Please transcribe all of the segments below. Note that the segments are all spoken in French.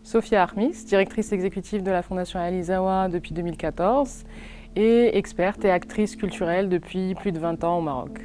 Sophia Armis, directrice exécutive de la Fondation Alizawa depuis 2014 et experte et actrice culturelle depuis plus de 20 ans au Maroc.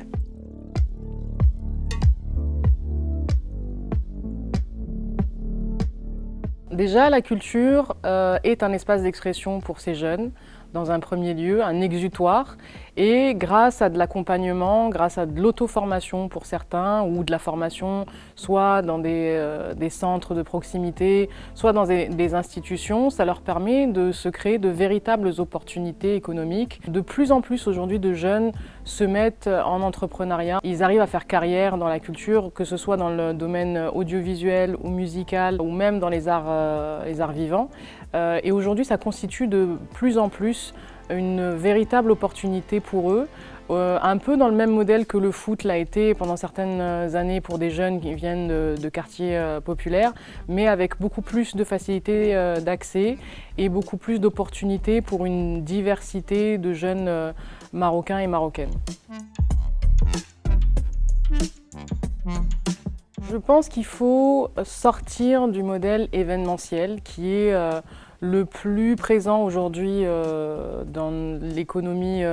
Déjà, la culture est un espace d'expression pour ces jeunes, dans un premier lieu, un exutoire. Et grâce à de l'accompagnement, grâce à de l'auto-formation pour certains, ou de la formation soit dans des centres de proximité, soit dans des institutions, ça leur permet de se créer de véritables opportunités économiques. De plus en plus aujourd'hui de jeunes se mettent en entrepreneuriat. Ils arrivent à faire carrière dans la culture, que ce soit dans le domaine audiovisuel ou musical, ou même dans les arts vivants. Et aujourd'hui, ça constitue de plus en plus une véritable opportunité pour eux, un peu dans le même modèle que le foot l'a été pendant certaines années pour des jeunes qui viennent de quartiers populaires, mais avec beaucoup plus de facilité d'accès et beaucoup plus d'opportunités pour une diversité de jeunes Marocains et Marocaines. Je pense qu'il faut sortir du modèle événementiel qui est le plus présent aujourd'hui dans l'économie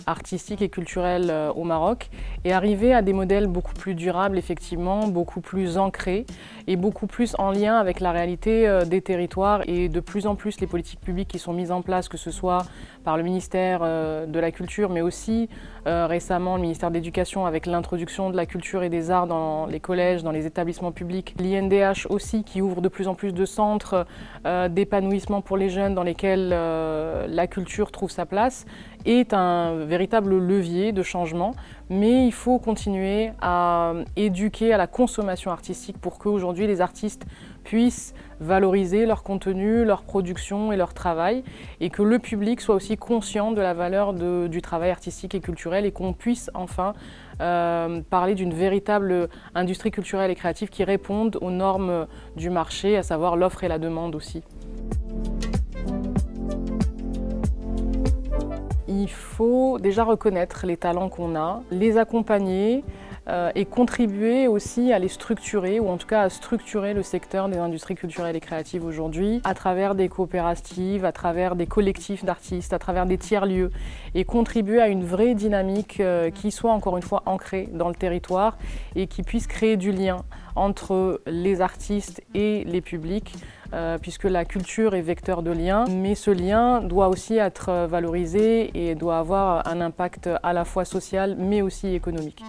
artistique et culturelle au Maroc et arriver à des modèles beaucoup plus durables, effectivement, beaucoup plus ancrés et beaucoup plus en lien avec la réalité des territoires et de plus en plus les politiques publiques qui sont mises en place, que ce soit par le ministère de la Culture, mais aussi récemment le ministère de l'Éducation avec l'introduction de la culture et des arts dans les collèges, dans les établissements publics. L'INDH aussi qui ouvre de plus en plus de centres d'épanouissement pour les jeunes dans lesquels la culture trouve sa place est un véritable levier de changement, mais il faut continuer à éduquer à la consommation artistique pour qu'aujourd'hui les artistes puissent valoriser leur contenu, leur production et leur travail et que le public soit aussi conscient de la valeur du travail artistique et culturel et qu'on puisse enfin parler d'une véritable industrie culturelle et créative qui réponde aux normes du marché, à savoir l'offre et la demande aussi. Il faut déjà reconnaître les talents qu'on a, les accompagner et contribuer aussi à les structurer, ou en tout cas à structurer le secteur des industries culturelles et créatives aujourd'hui à travers des coopératives, à travers des collectifs d'artistes, à travers des tiers-lieux et contribuer à une vraie dynamique qui soit encore une fois ancrée dans le territoire et qui puisse créer du lien entre les artistes et les publics puisque la culture est vecteur de lien, mais ce lien doit aussi être valorisé et doit avoir un impact à la fois social mais aussi économique.